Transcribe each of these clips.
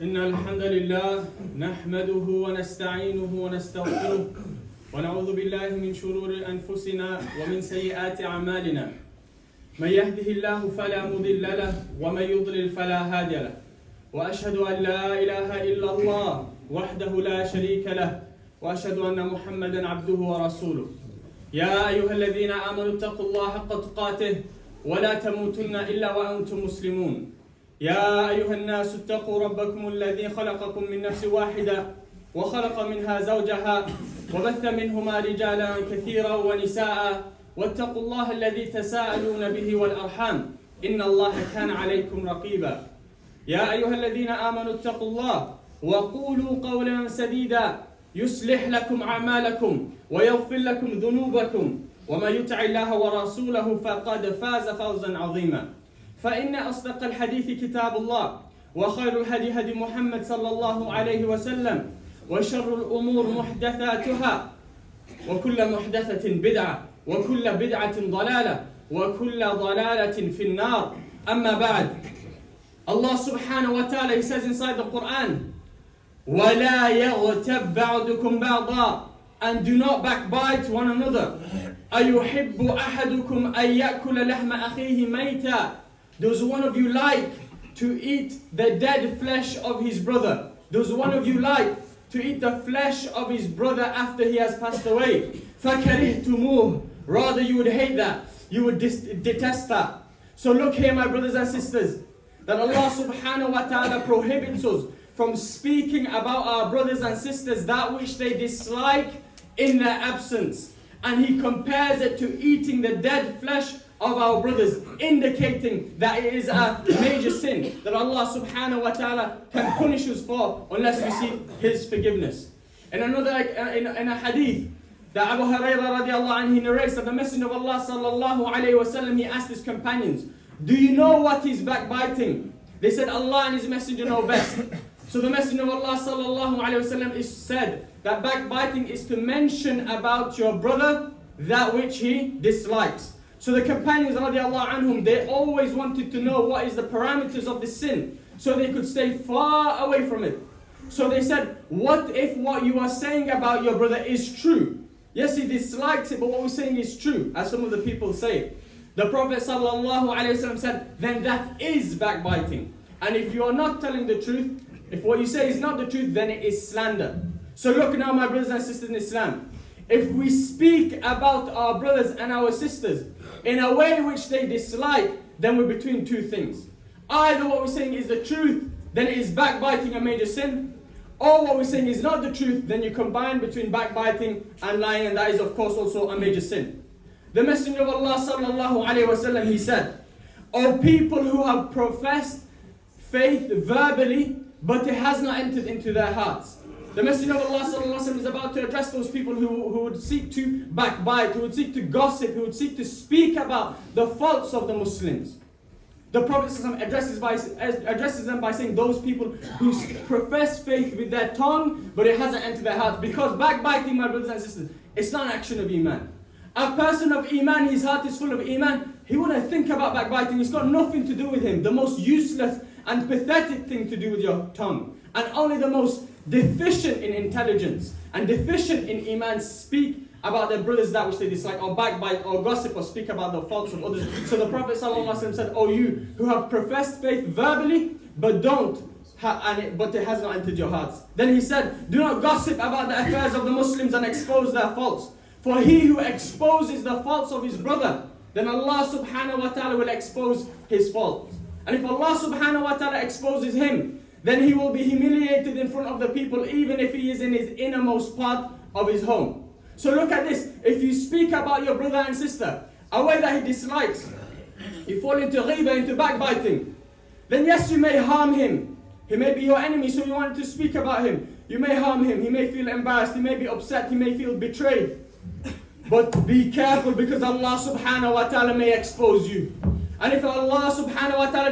إن الحمد لله نحمده ونستعينه ونستغفره ونعوذ بالله من شرور أنفسنا ومن سيئات أعمالنا من يهده الله فلا مضل له ومن يضلل فلا هادي له وأشهد أن لا إله إلا الله وحده لا شريك له وأشهد أن محمدا عبده ورسوله يا أيها الذين آمنوا اتقوا الله حق تقاته ولا تموتن إلا وأنتم مسلمون يا أيها الناس اتقوا ربكم الذي خلقكم من نفس واحدة وخلق منها زوجها وبث منهما رجالا كثيرا ونساء واتقوا الله الذي تساءلون به والأرحام إن الله كان عليكم رقيبا يا أيها الذين آمنوا اتقوا الله وقولوا قولا سديدا يصلح لكم أعمالكم ويغفر لكم ذنوبكم ومن يطع الله ورسوله فقد فاز فوزا عظيما فإن أصدق الحديث كتاب الله وخير الهدي هدي محمد صلى الله عليه وسلم وشر الأمور محدثاتها وكل محدثة بدعة وكل بدعة ضلالة وكل ضلالة في النار أما بعد Allah subhanahu wa ta'ala, he says inside the Qur'an, وَلَا يَغْتَبْ بَعْضُكُمْ بَعْضًا, and do not backbite one another. أَيُحِبُّ أَحَدُكُمْ أَن يَأْكُلَ لَحْمَ أَخِيهِ مَيْتًا. Does one of you like to eat the dead flesh of his brother? Does one of you like to eat the flesh of his brother after he has passed away? فَكَرِهْتُمُوهُ. Rather you would hate that. You would detest that. So look here, my brothers and sisters, that Allah subhanahu wa ta'ala prohibits us from speaking about our brothers and sisters that which they dislike in their absence. And He compares it to eating the dead flesh of our brothers, indicating that it is a major sin that Allah subhanahu wa ta'ala can punish us for unless we seek His forgiveness. In a hadith that Abu Hurairah radiallahu anhu, he narrates that the Messenger of Allah sallallahu alayhi wa sallam, he asked his companions, do you know what is backbiting? They said, Allah and His Messenger know best. So the Messenger of Allah sallallahu alayhi wa sallam is said that backbiting is to mention about your brother that which he dislikes. So the companions radiallahu anhum, they always wanted to know what is the parameters of the sin so they could stay far away from it. So they said, what if what you are saying about your brother is true? Yes, he dislikes it, but what we're saying is true, as some of the people say. The Prophet sallallahu alayhi wa sallam said, then that is backbiting. And if you are not telling the truth, if what you say is not the truth, then it is slander. So look now, my brothers and sisters in Islam. If we speak about our brothers and our sisters in a way which they dislike, then we're between two things. Either what we're saying is the truth, then it is backbiting, a major sin. Or what we're saying is not the truth, then you combine between backbiting and lying, and that is of course also a major sin. The Messenger of Allah sallallahu alayhi wa sallam, he said, O people who have professed faith verbally, but it has not entered into their hearts. The Messenger of Allah sallallahu alayhi wa sallam is about to address those people who would seek to backbite, who would seek to gossip, who would seek to speak about the faults of the Muslims. The Prophet sallallahu alayhi wa sallam addresses them by saying those people who profess faith with their tongue, but it hasn't entered their hearts. Because backbiting, my brothers and sisters, it's not an action of Iman. A person of Iman, his heart is full of Iman, he wouldn't think about backbiting. It's got nothing to do with him. The most useless and pathetic thing to do with your tongue. And only the most deficient in intelligence and deficient in Iman speak about their brothers that which they dislike, or backbite, or gossip, or speak about the faults of others. So the Prophet ﷺ said, O you who have professed faith verbally, but but it has not entered your hearts. Then he said, do not gossip about the affairs of the Muslims and expose their faults. For he who exposes the faults of his brother, then Allah subhanahu wa ta'ala will expose his faults. And if Allah subhanahu wa ta'ala exposes him, then he will be humiliated in front of the people, even if he is in his innermost part of his home. So look at this. If you speak about your brother and sister, a way that he dislikes, you fall into ghibah, into backbiting, then yes, you may harm him. He may be your enemy, so you want to speak about him. You may harm him. He may feel embarrassed. He may be upset. He may feel betrayed. But be careful, because Allah subhanahu wa ta'ala may expose you. And if Allah subhanahu wa ta'ala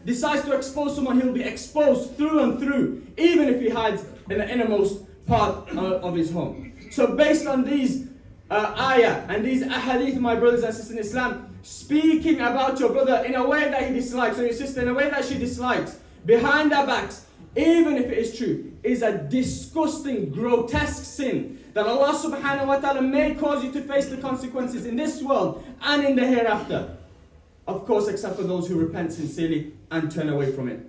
decides to expose someone, he'll be exposed through and through, even if he hides in the innermost part of his home. So based on these ayah and these ahadith, my brothers and sisters in Islam, speaking about your brother in a way that he dislikes, or your sister in a way that she dislikes, behind their backs, even if it is true, is a disgusting, grotesque sin that Allah subhanahu wa ta'ala may cause you to face the consequences in this world and in the hereafter. Of course, except for those who repent sincerely and turn away from it.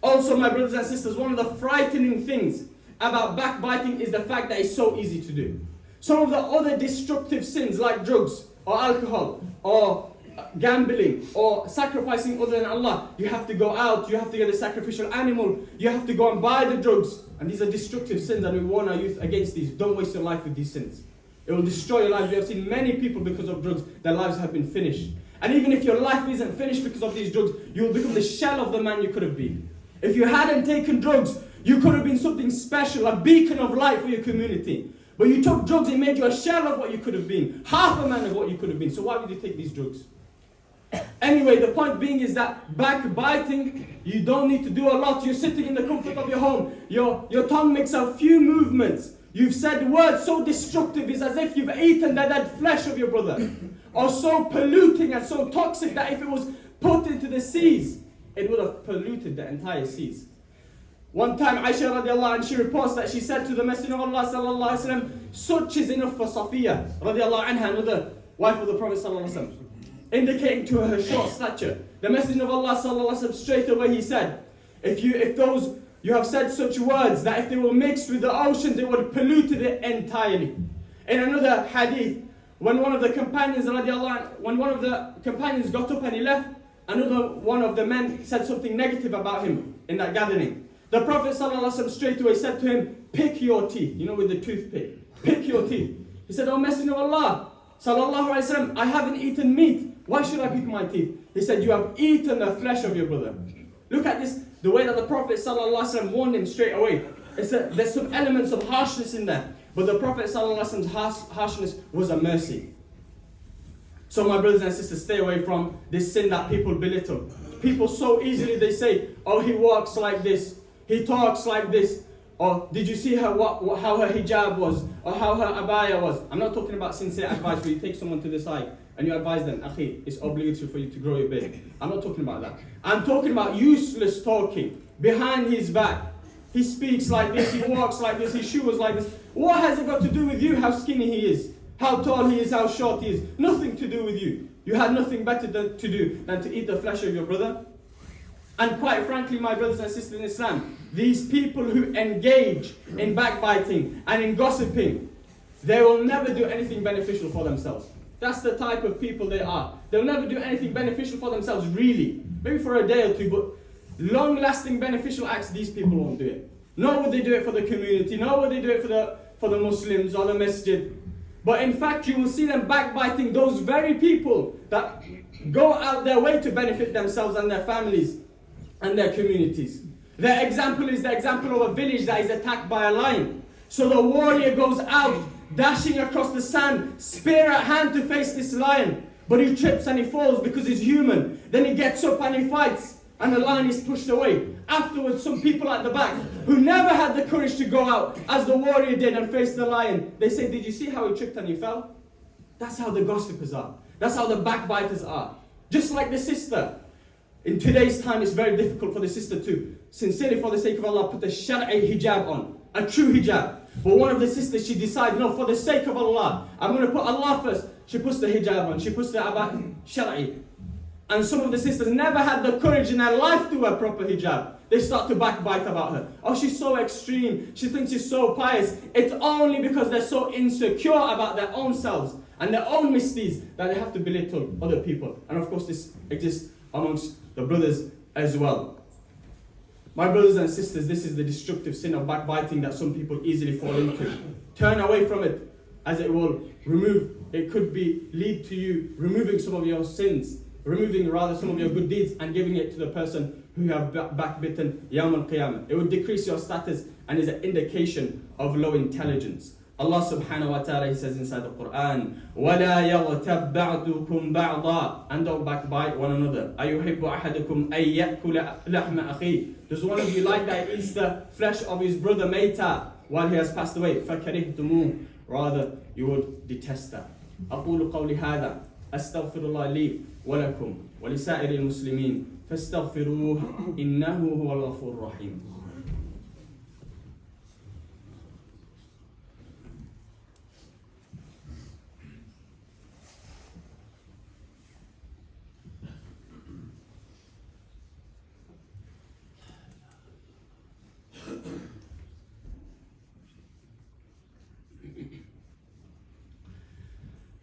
Also, my brothers and sisters, one of the frightening things about backbiting is the fact that it's so easy to do. Some of the other destructive sins like drugs or alcohol or gambling or sacrificing other than Allah, you have to go out, you have to get a sacrificial animal, you have to go and buy the drugs. And these are destructive sins, and we warn our youth against these. Don't waste your life with these sins. It will destroy your life. We have seen many people because of drugs, their lives have been finished. And even if your life isn't finished because of these drugs, you will become the shell of the man you could have been. If you hadn't taken drugs, you could have been something special, a beacon of light for your community. But you took drugs, it made you a shell of what you could have been, half a man of what you could have been. So why would you take these drugs? Anyway, the point being is that backbiting, you don't need to do a lot. You're sitting in the comfort of your home. Your tongue makes a few movements. You've said words so destructive, it's as if you've eaten the dead flesh of your brother. Or so polluting and so toxic that if it was put into the seas, it would have polluted the entire seas. One time, Aisha radiallahu anha, she reports that she said to the Messenger of Allah sallallahu alaihi wasallam, such is enough for Safiya radiallahu anha, another wife of the Prophet sallallahu alaihi wasallam, indicating to her short stature. The Messenger of Allah sallallahu alaihi wasallam straight away he said, if you have said such words that if they were mixed with the oceans, it would have polluted it entirely. In another hadith, when one of the companions got up and he left, another one of the men said something negative about him in that gathering. The Prophet ﷺ straight away said to him, pick your teeth, with the toothpick. Pick your teeth. He said, oh Messenger of Allah, sallallahu alaihi wasallam, I haven't etten meat. Why should I pick my teeth? He said, you have eaten the flesh of your brother. Look at this, the way that the Prophet ﷺ warned him straight away. There's some elements of harshness in there. But the Prophet ﷺ's harshness was a mercy. So my brothers and sisters, stay away from this sin that people belittle. People so easily, they say, oh, he walks like this. He talks like this. Or did you see her how her hijab was? Or how her abaya was? I'm not talking about sincere advice where you take someone to the side and you advise them, Akhi, it's obligatory for you to grow your beard. I'm not talking about that. I'm talking about useless talking behind his back. He speaks like this, he walks like this, his shoes like this. What has it got to do with you how skinny he is? How tall he is, how short he is? Nothing to do with you. You had nothing better to do than to eat the flesh of your brother. And quite frankly, my brothers and sisters in Islam, these people who engage in backbiting and in gossiping, they will never do anything beneficial for themselves. That's the type of people they are. They'll never do anything beneficial for themselves, really. Maybe for a day or two, but long-lasting beneficial acts, these people won't do it. Nor would they do it for the community, nor would they do it for the Muslims or the Masjid. But in fact, you will see them backbiting those very people that go out their way to benefit themselves and their families and their communities. Their example is the example of a village that is attacked by a lion. So the warrior goes out, dashing across the sand, spear at hand to face this lion. But he trips and he falls because he's human. Then he gets up and he fights, and the lion is pushed away. Afterwards, some people at the back, who never had the courage to go out, as the warrior did, and face the lion, they say, did you see how he tripped and he fell? That's how the gossipers are. That's how the backbiters are. Just like the sister. In today's time, it's very difficult for the sister to, sincerely for the sake of Allah, put the Shar'i hijab on. A true hijab. But one of the sisters, she decides, no, for the sake of Allah, I'm going to put Allah first. She puts the hijab on. She puts the Shar'i. And some of the sisters never had the courage in their life to wear proper hijab. They start to backbite about her. Oh, she's so extreme. She thinks she's so pious. It's only because they're so insecure about their own selves and their own misdeeds that they have to belittle other people. And of course, this exists amongst the brothers as well. My brothers and sisters, this is the destructive sin of backbiting that some people easily fall into. Turn away from it, as it will it could lead to you removing some of your sins, removing rather some of your good deeds and giving it to the person who you have backbitten Yawm al-Qiyamah. It will decrease your status and is an indication of low intelligence. Allah subhanahu wa ta'ala, He says inside the Qur'an, وَلَا يَغْتَبْ بَعْضُكُمْ بَعْضًا, and don't backbite one another. أَيُحِبُّ أَحَدُكُمْ أَن يَأْكُلَ لَحْمَ أَخِيهِ, does one of you like that he eats the flesh of his brother Mayta while he has passed away? فَكَرِهْتُمُوهُ, rather you would detest that. أقول قولي هذا أستغفر الله لي ولكم ولسائر المسلمين فاستغفروه إنه هو الغفور الرحيم.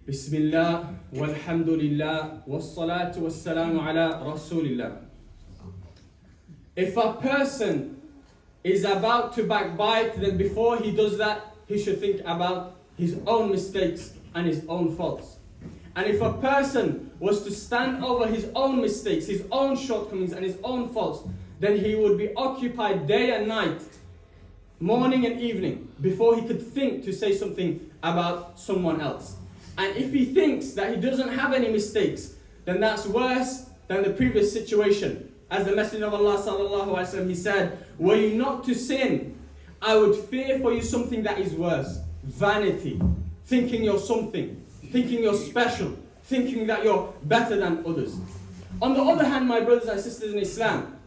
Bismillah, walhamdulillah, wassalatu wassalamu ala rasulillah. If a person is about to backbite, then before he does that, he should think about his own mistakes and his own faults. And if a person was to stand over his own mistakes, his own shortcomings and his own faults, then he would be occupied day and night, morning and evening, before he could think to say something about someone else. And if he thinks that he doesn't have any mistakes, then that's worse than the previous situation. As the Messenger of Allah sallallahu alaihi wasallam, he said, were you not to sin, I would fear for you something that is worse. Vanity. Thinking you're something. Thinking you're special. Thinking that you're better than others. On the other hand, my brothers and sisters in Islam,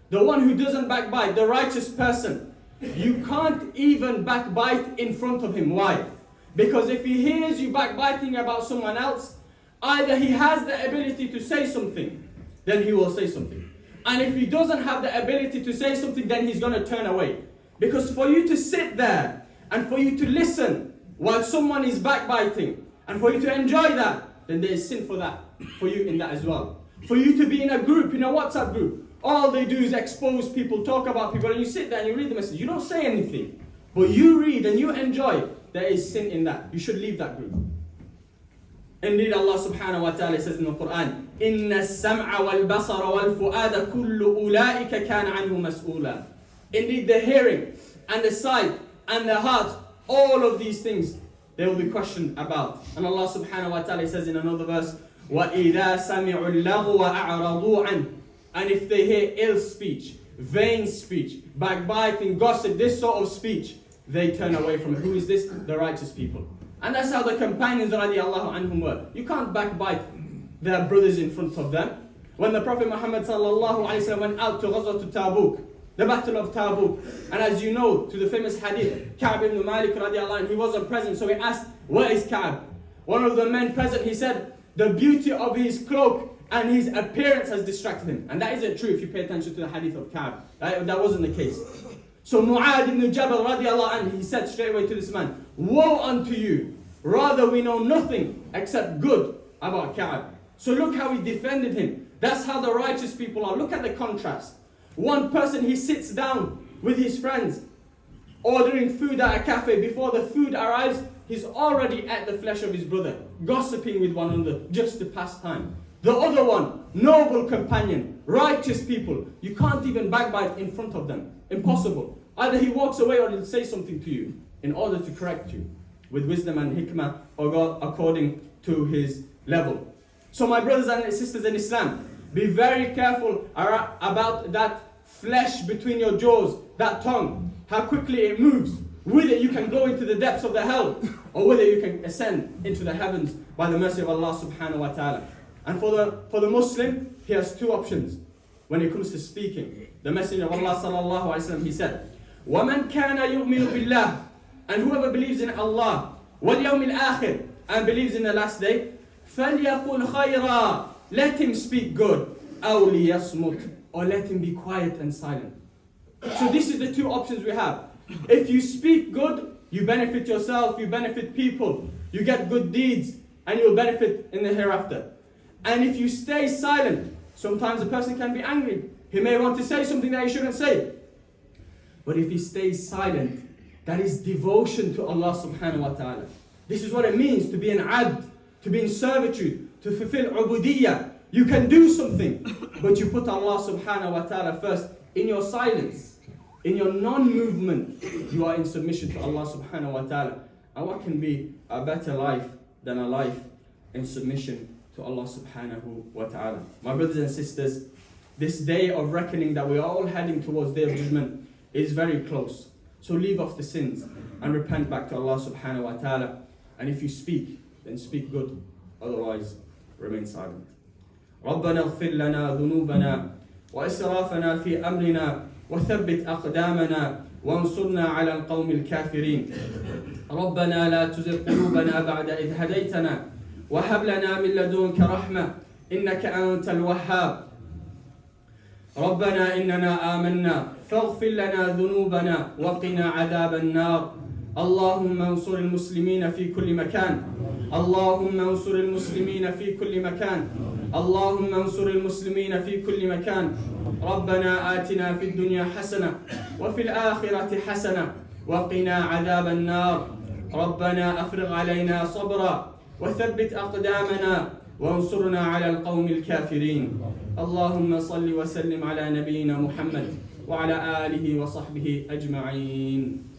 the one who doesn't backbite, the righteous person, you can't even backbite in front of him. Why? Because if he hears you backbiting about someone else, either he has the ability to say something, then he will say something. And if he doesn't have the ability to say something, then he's going to turn away. Because for you to sit there and for you to listen while someone is backbiting and for you to enjoy that, then there is sin for that, for you in that as well. For you to be in a group, in a WhatsApp group, all they do is expose people, talk about people, and you sit there and you read the message. You don't say anything, but you read and you enjoy. There is sin in that. You should leave that group. Indeed, Allah subhanahu wa ta'ala says in the Qur'an, إِنَّ السَّمْعَ وَالْبَصَرَ وَالْفُؤَادَ كُلُّ أُولَٰئِكَ كَانَ عَنْهُ مَسْئُولًا. Indeed, the hearing and the sight and the heart, all of these things, they will be questioned about. And Allah subhanahu wa ta'ala says in another verse, وَإِذَا سَمِعُوا اللَّغْوَ أَعْرَضُوا عَنْهُ. And if they hear ill speech, vain speech, backbiting, gossip, this sort of speech, they turn away from it. Who is this? The righteous people. And that's how the companions radiallahu anhum were. You can't backbite their brothers in front of them. When the Prophet Muhammad sallallahu alaihi wasallam went out to Ghazwat Tabuk, the Battle of Tabuk, and as you know, to the famous hadith, Ka'b ibn Malik radiallahu anhu, he wasn't present, so he asked, where is Ka'b? One of the men present, he said, the beauty of his cloak and his appearance has distracted him. And that isn't true if you pay attention to the hadith of Ka'b. That wasn't the case. So Mu'adh ibn Jabal radiallahu anhu, he said straight away to this man, woe unto you, rather we know nothing except good about Ka'b. So look how he defended him. That's how the righteous people are. Look at the contrast. One person, he sits down with his friends, ordering food at a cafe. Before the food arrives, he's already at the flesh of his brother, gossiping with one another just to pass time. The other one, noble companion, righteous people, you can't even backbite in front of them. Impossible. Either he walks away or he'll say something to you in order to correct you with wisdom and hikmah, or God according to his level. So my brothers and sisters in Islam, be very careful about that flesh between your jaws, that tongue, how quickly it moves. With it you can go into the depths of the hell, or with it you can ascend into the heavens by the mercy of Allah subhanahu wa ta'ala. And for the Muslim, he has two options when it comes to speaking. The Messenger of Allah sallallahu alaihi wasallam, he said, وَمَنْ كَانَ يُؤْمِنُ بِاللَّهِ, and whoever believes in Allah, وَالْيَوْمِ الْآخِرِ, and believes in the last day, فَلْيَقُلْ خَيْرًا, let him speak good, أَوْ لِيَصْمُتْ, or let him be quiet and silent. So this is the two options we have. If you speak good, you benefit yourself, you benefit people, you get good deeds, and you'll benefit in the hereafter. And if you stay silent, sometimes a person can be angry. He may want to say something that he shouldn't say. But if he stays silent, that is devotion to Allah subhanahu wa ta'ala. This is what it means to be an abd, to be in servitude, to fulfill ubudiyyah. You can do something, but you put Allah subhanahu wa ta'ala first. In your silence, in your non-movement, you are in submission to Allah subhanahu wa ta'ala. And what can be a better life than a life in submission to Allah subhanahu wa ta'ala? My brothers and sisters, this day of reckoning that we are all heading towards Day of Judgment is very close. So leave off the sins and repent back to Allah subhanahu wa ta'ala. And if you speak, then speak good. Otherwise, remain silent. ربنا اغفر لنا ذنوبنا وإسرافنا في أمرنا وثبت أقدامنا وانصرنا على القوم الكافرين. ربنا لا تزغ قلوبنا بعد إذ هديتنا وهب لنا من لدنك رحمة إنك أنت الوهاب. ربنا إننا آمنا فاغفر لنا ذنوبنا وقنا عذاب النار. اللهم انصر المسلمين في كل مكان. اللهم انصر المسلمين في كل مكان. اللهم انصر المسلمين في كل مكان. ربنا آتنا في الدنيا حسنة وفي الآخرة حسنة وقنا عذاب النار. ربنا أفرغ علينا صبرا وثبت أقدامنا وانصرنا على القوم الكافرين. اللهم صل وسلم على نبينا محمد وعلى آله وصحبه أجمعين.